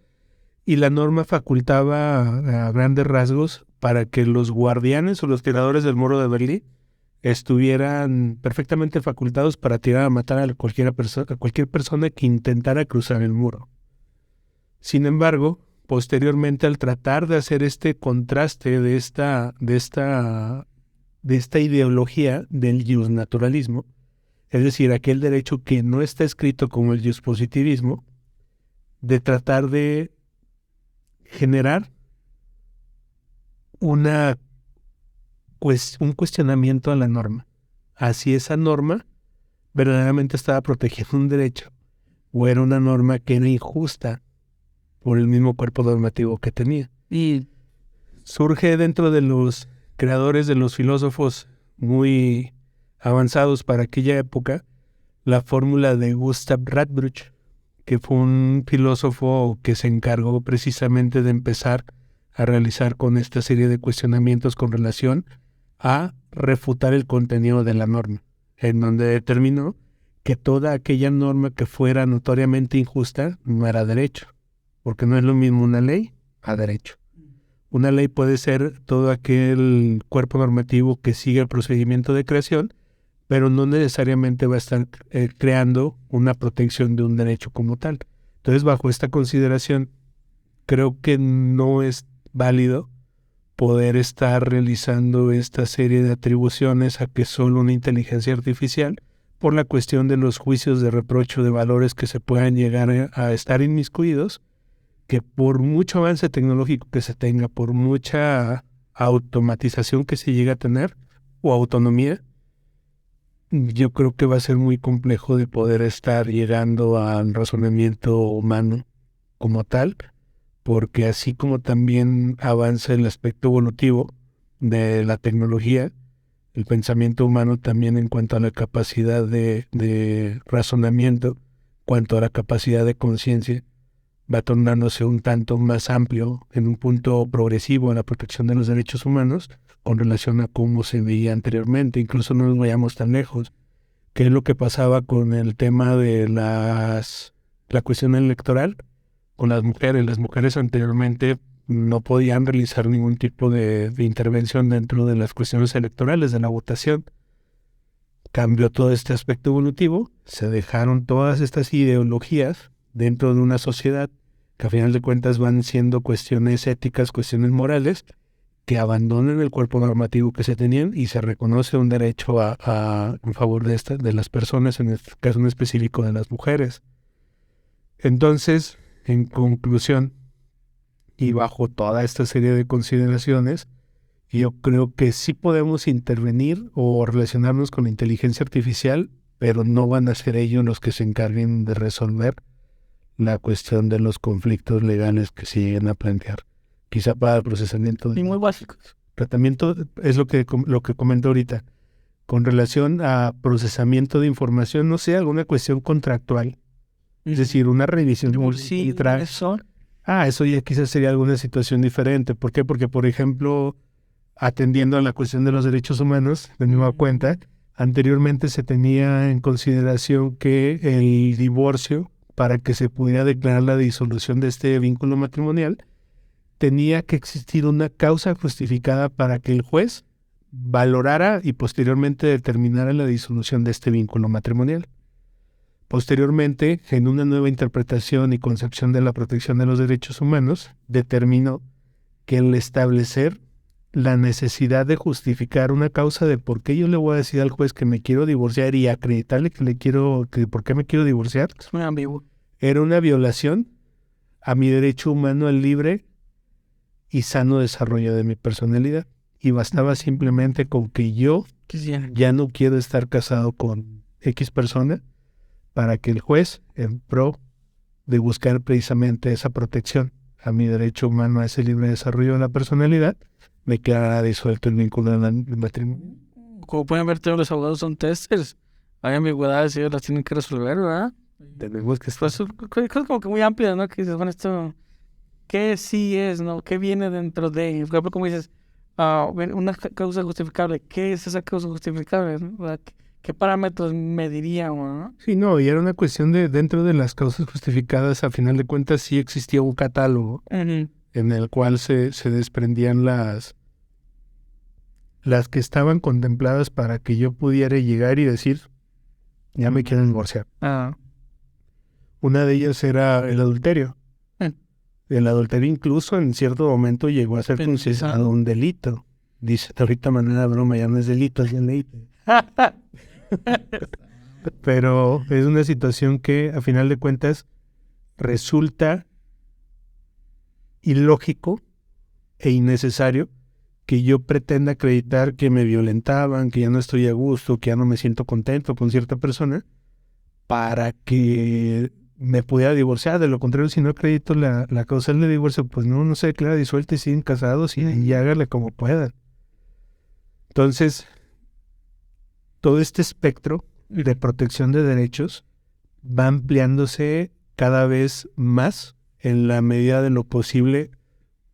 y la norma facultaba a grandes rasgos para que los guardianes o los tiradores del muro de Berlín estuvieran perfectamente facultados para tirar a matar a cualquier persona que intentara cruzar el muro. Sin embargo, posteriormente, al tratar de hacer este contraste de esta ideología del justnaturalismo, es decir, aquel derecho que no está escrito como el justpositivismo, de tratar de generar un cuestionamiento a la norma. Así esa norma verdaderamente estaba protegiendo un derecho o era una norma que era injusta por el mismo cuerpo normativo que tenía. Y surge dentro de los creadores, de los filósofos muy avanzados para aquella época, la fórmula de Gustav Radbruch, que fue un filósofo que se encargó precisamente de empezar a realizar con esta serie de cuestionamientos con relación a refutar el contenido de la norma, en donde determinó que toda aquella norma que fuera notoriamente injusta no era derecho, porque no es lo mismo una ley a derecho. Una ley puede ser todo aquel cuerpo normativo que sigue el procedimiento de creación, pero no necesariamente va a estar creando una protección de un derecho como tal. Entonces, bajo esta consideración, creo que no es válido poder estar realizando esta serie de atribuciones a que solo una inteligencia artificial, por la cuestión de los juicios de reproche de valores que se puedan llegar a estar inmiscuidos, que por mucho avance tecnológico que se tenga, por mucha automatización que se llegue a tener o autonomía, yo creo que va a ser muy complejo de poder estar llegando al razonamiento humano como tal, porque así como también avanza el aspecto evolutivo de la tecnología, el pensamiento humano también en cuanto a la capacidad de razonamiento, en cuanto a la capacidad de conciencia, va tornándose un tanto más amplio en un punto progresivo en la protección de los derechos humanos con relación a cómo se veía anteriormente. Incluso no nos vayamos tan lejos. ¿Qué es lo que pasaba con el tema de la cuestión electoral con las mujeres? Las mujeres anteriormente no podían realizar ningún tipo de intervención dentro de las cuestiones electorales, de la votación. Cambió todo este aspecto evolutivo, se dejaron todas estas ideologías dentro de una sociedad que a final de cuentas van siendo cuestiones éticas, cuestiones morales, que abandonen el cuerpo normativo que se tenían y se reconoce un derecho en favor de las personas, en este caso en específico de las mujeres. Entonces, en conclusión, y bajo toda esta serie de consideraciones, yo creo que sí podemos intervenir o relacionarnos con la inteligencia artificial, pero no van a ser ellos los que se encarguen de resolver la cuestión de los conflictos legales que se lleguen a plantear. Quizá para el procesamiento. Y muy básicos. Tratamiento es lo que comento ahorita. Con relación a procesamiento de información, no sé, alguna cuestión contractual. Es decir, una revisión de Sí, eso. eso ya quizás sería alguna situación diferente. ¿Por qué? Porque, por ejemplo, atendiendo a la cuestión de los derechos humanos, de nueva cuenta, anteriormente se tenía en consideración que el divorcio, para que se pudiera declarar la disolución de este vínculo matrimonial, tenía que existir una causa justificada para que el juez valorara y posteriormente determinara la disolución de este vínculo matrimonial. Posteriormente, en una nueva interpretación y concepción de la protección de los derechos humanos, determinó que el establecer la necesidad de justificar una causa de por qué yo le voy a decir al juez que me quiero divorciar y acreditarle que por qué me quiero divorciar, Es muy ambiguo. era una violación a mi derecho humano al libre y sano desarrollo de mi personalidad. Y bastaba simplemente con que yo ya no quiero estar casado con X persona para que el juez, en pro de buscar precisamente esa protección a mi derecho humano, a ese libre desarrollo de la personalidad, me quedará disuelto el vínculo del matrimonio. Como pueden ver, todos los abogados son testers. Hay ambigüedades y ellos las tienen que resolver, ¿verdad? Tenemos que Pues cosas como que muy amplias, ¿no? Que dices, bueno, esto, ¿qué sí es, no? ¿Qué viene dentro de? Por ejemplo, como dices, una causa justificable. ¿Qué es esa causa justificable? ¿No? ¿Qué parámetros mediría uno, no? Sí, no, y era una cuestión de dentro de las causas justificadas, a final de cuentas sí existía un catálogo en el cual se desprendían las que estaban contempladas para que yo pudiera llegar y decir, ya me quieren divorciar. Una de ellas era el adulterio. El adulterio incluso en cierto momento llegó a ser considerado un delito. Dice, ahorita manera de broma, ya no es delito, es delito. Pero es una situación que a final de cuentas resulta ilógico e innecesario que yo pretenda acreditar que me violentaban, que ya no estoy a gusto, que ya no me siento contento con cierta persona, para que me pudiera divorciar. De lo contrario, si no acredito la causal de divorcio, pues no se declara disuelta y siguen casados y háganle como puedan. Entonces, todo este espectro de protección de derechos va ampliándose cada vez más en la medida de lo posible,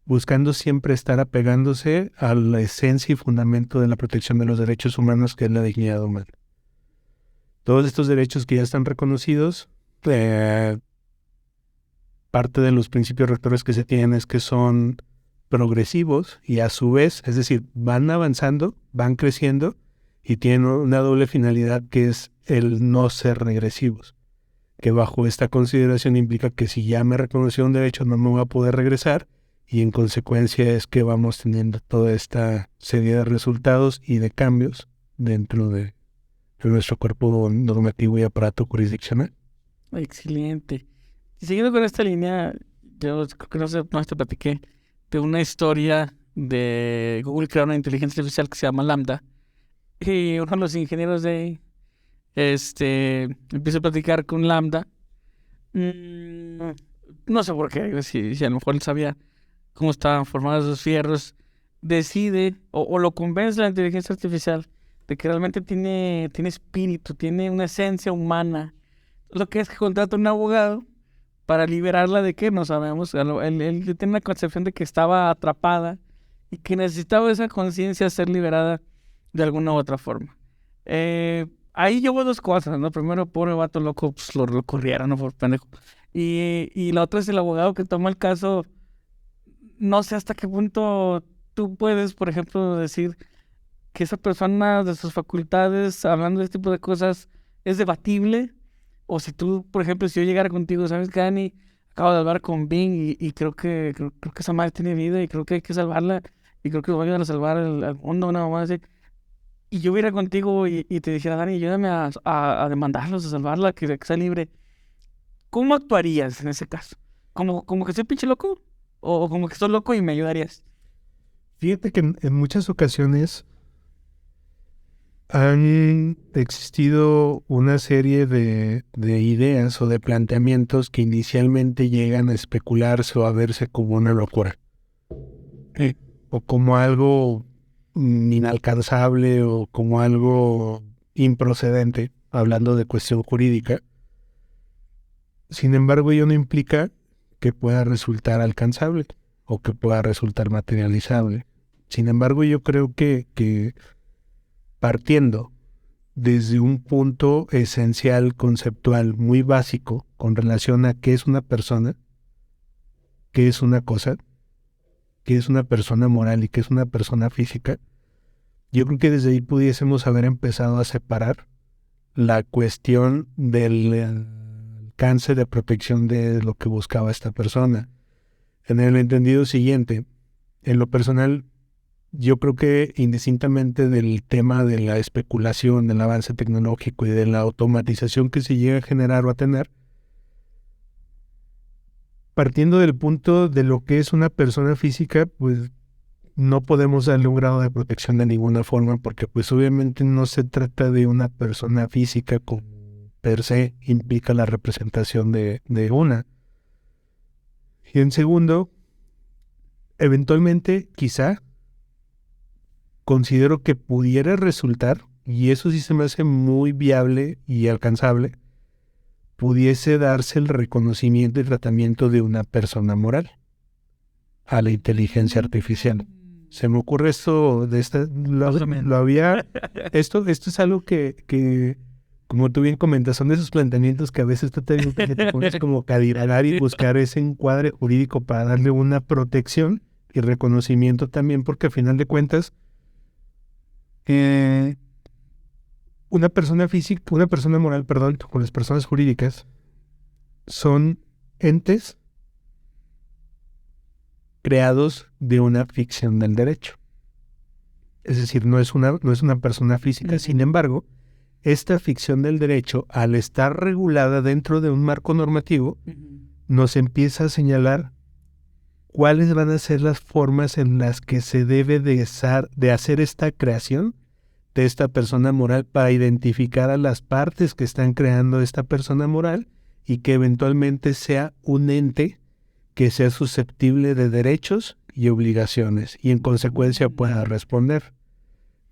buscando siempre estar apegándose a la esencia y fundamento de la protección de los derechos humanos, que es la dignidad humana. Todos estos derechos que ya están reconocidos, parte de los principios rectores que se tienen es que son progresivos y a su vez, es decir, van avanzando, van creciendo y tienen una doble finalidad que es el no ser regresivos, que bajo esta consideración implica que si ya me reconoció un derecho no me voy a poder regresar y en consecuencia es que vamos teniendo toda esta serie de resultados y de cambios dentro de nuestro cuerpo normativo y aparato jurisdiccional. Excelente. Y siguiendo con esta línea, yo creo que no te platiqué de una historia de Google crear una inteligencia artificial que se llama Lambda. Y uno de los ingenieros de empieza a platicar con Lambda. No sé por qué, si a lo mejor él sabía cómo estaban formados esos fierros. Decide o lo convence la inteligencia artificial de que realmente tiene espíritu, tiene una esencia humana. Lo que es que contrata un abogado para liberarla de qué, no sabemos. Él tiene una concepción de que estaba atrapada y que necesitaba esa conciencia ser liberada de alguna u otra forma. Ahí llevo dos cosas, ¿no? Primero, pobre vato loco, pues lo corrieron, ¿no? Por pendejo. Y la otra es el abogado que toma el caso. No sé hasta qué punto tú puedes, por ejemplo, decir que esa persona de sus facultades, hablando de este tipo de cosas, es debatible. O si tú, por ejemplo, si yo llegara contigo, ¿sabes qué, Dani? Acabo de hablar con Bing y creo que esa madre tiene vida y creo que hay que salvarla y creo que va a ayudar a salvar al mundo, una mamá así. Y yo hubiera contigo y te dijera, Dani, ayúdame a demandarlos, a salvarla, que sea libre. ¿Cómo actuarías en ese caso? ¿Como que soy pinche loco? ¿O como que soy loco y me ayudarías? Fíjate que en muchas ocasiones han existido una serie de ideas o de planteamientos que inicialmente llegan a especularse o a verse como una locura. O como algo inalcanzable o como algo improcedente, hablando de cuestión jurídica. Sin embargo, ello no implica que pueda resultar alcanzable o que pueda resultar materializable. Sin embargo, yo creo que partiendo desde un punto esencial, conceptual, muy básico, con relación a qué es una persona, qué es una cosa, qué es una persona moral y qué es una persona física, yo creo que desde ahí pudiésemos haber empezado a separar la cuestión del alcance de protección de lo que buscaba esta persona. En el entendido siguiente, en lo personal, yo creo que indistintamente del tema de la especulación, del avance tecnológico y de la automatización que se llega a generar o a tener, partiendo del punto de lo que es una persona física, pues no podemos darle un grado de protección de ninguna forma, porque pues obviamente no se trata de una persona física como per se implica la representación de una. Y en segundo, eventualmente, quizá, considero que pudiera resultar, y eso sí se me hace muy viable y alcanzable, pudiese darse el reconocimiento y tratamiento de una persona moral a la inteligencia artificial. Se me ocurre esto de esta, lo había, esto es algo que, como tú bien comentas, son de esos planteamientos que a veces tú te pones como que a divagar y buscar ese encuadre jurídico para darle una protección y reconocimiento también, porque al final de cuentas, una persona física, una persona moral, perdón, con las personas jurídicas, son entes creados de una ficción del derecho. Es decir, no es una persona física. Sin embargo, esta ficción del derecho, al estar regulada dentro de un marco normativo, nos empieza a señalar cuáles van a ser las formas en las que se debe de hacer esta creación de esta persona moral para identificar a las partes que están creando esta persona moral y que eventualmente sea un ente que sea susceptible de derechos y obligaciones y en consecuencia pueda responder.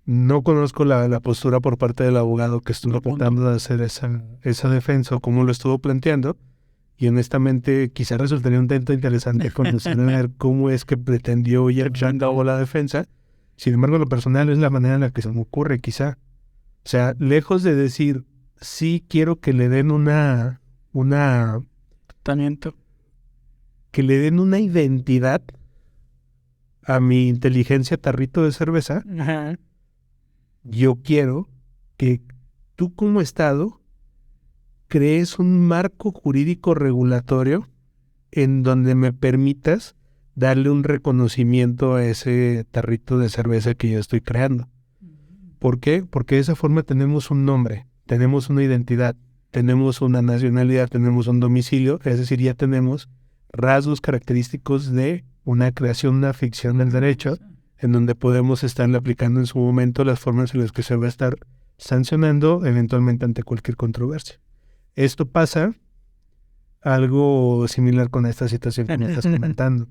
No conozco la postura por parte del abogado que estuvo tratando de hacer esa defensa o cómo lo estuvo planteando, y honestamente quizá resultaría un tanto interesante conocer a ver cómo es que pretendió llevar a cabo la defensa. Sin embargo, lo personal es la manera en la que se me ocurre, quizá. O sea, lejos de decir, sí quiero que le den Tratamiento. que le den una identidad a mi inteligencia tarrito de cerveza, Ajá. yo quiero que tú como Estado crees un marco jurídico regulatorio en donde me permitas darle un reconocimiento a ese tarrito de cerveza que yo estoy creando. ¿Por qué? Porque de esa forma tenemos un nombre, tenemos una identidad, tenemos una nacionalidad, tenemos un domicilio, es decir, ya tenemos rasgos característicos de una creación, una ficción del derecho, en donde podemos estarle aplicando en su momento las formas en las que se va a estar sancionando eventualmente ante cualquier controversia. Esto pasa algo similar con esta situación que me estás comentando.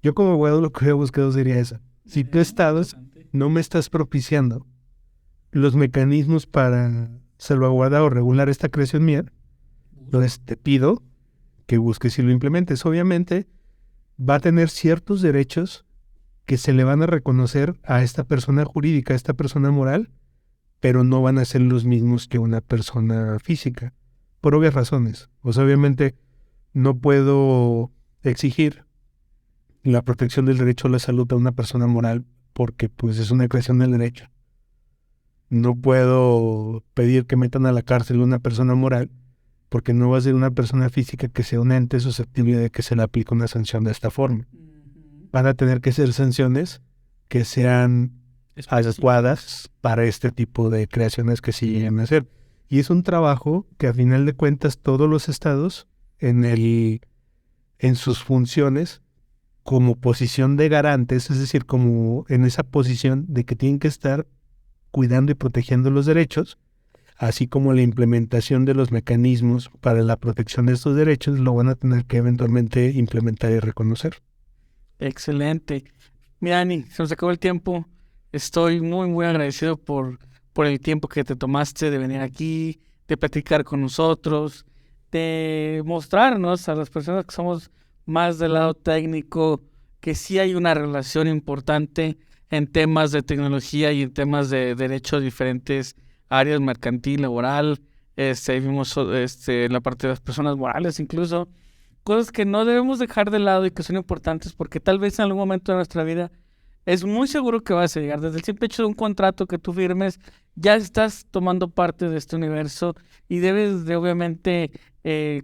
Yo como abogado lo que he buscado sería eso. Si tú Estados no me estás propiciando los mecanismos para salvaguardar o regular esta creación mía, entonces te pido que busques y lo implementes. Obviamente va a tener ciertos derechos que se le van a reconocer a esta persona jurídica, a esta persona moral, pero no van a ser los mismos que una persona física, por obvias razones. O sea, obviamente no puedo exigir la protección del derecho a la salud a una persona moral porque pues es una creación del derecho. No puedo pedir que metan a la cárcel a una persona moral porque no va a ser una persona física que sea un ente susceptible de que se le aplique una sanción de esta forma. Van a tener que ser sanciones que sean adecuadas para este tipo de creaciones que se lleguen a hacer. Y es un trabajo que a final de cuentas todos los estados en sus funciones como posición de garantes, es decir, como en esa posición de que tienen que estar cuidando y protegiendo los derechos, así como la implementación de los mecanismos para la protección de estos derechos, lo van a tener que eventualmente implementar y reconocer. Excelente. Mira, Dani, se nos acabó el tiempo. Estoy muy, muy agradecido por el tiempo que te tomaste de venir aquí, de platicar con nosotros, de mostrarnos a las personas que somos más del lado técnico que sí hay una relación importante en temas de tecnología y en temas de derecho de diferentes áreas, mercantil, laboral, vimos la parte de las personas morales incluso, cosas que no debemos dejar de lado y que son importantes porque tal vez en algún momento de nuestra vida es muy seguro que vas a llegar. Desde el simple hecho de un contrato que tú firmes, ya estás tomando parte de este universo y debes de obviamente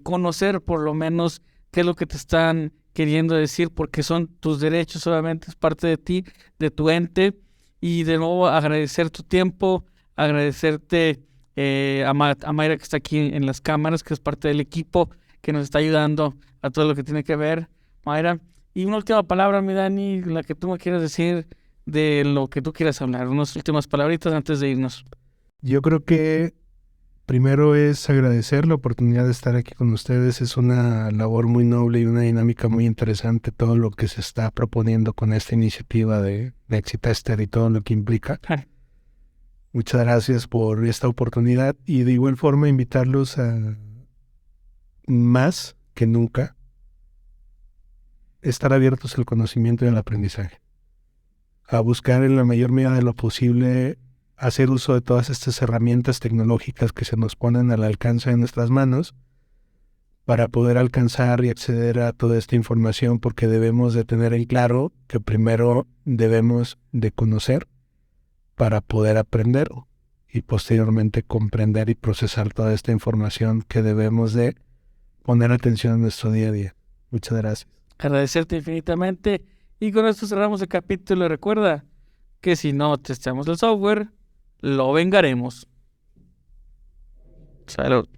conocer por lo menos qué es lo que te están queriendo decir, porque son tus derechos, obviamente es parte de ti, de tu ente. Y de nuevo agradecer tu tiempo, agradecerte a Mayra que está aquí en las cámaras, que es parte del equipo que nos está ayudando a todo lo que tiene que ver, Mayra. Y una última palabra, mi Dani, la que tú me quieras decir de lo que tú quieras hablar, unas últimas palabritas antes de irnos. Yo creo que primero es agradecer la oportunidad de estar aquí con ustedes. Es una labor muy noble y una dinámica muy interesante todo lo que se está proponiendo con esta iniciativa de Exitester y todo lo que implica. Muchas gracias por esta oportunidad y de igual forma invitarlos a más que nunca estar abiertos al conocimiento y al aprendizaje, a buscar en la mayor medida de lo posible hacer uso de todas estas herramientas tecnológicas que se nos ponen al alcance de nuestras manos para poder alcanzar y acceder a toda esta información, porque debemos de tener en claro que primero debemos de conocer para poder aprender y posteriormente comprender y procesar toda esta información que debemos de poner atención en nuestro día a día. Muchas gracias. Agradecerte infinitamente y con esto cerramos el capítulo. Recuerda que si no testeamos el software, lo vengaremos. Salud.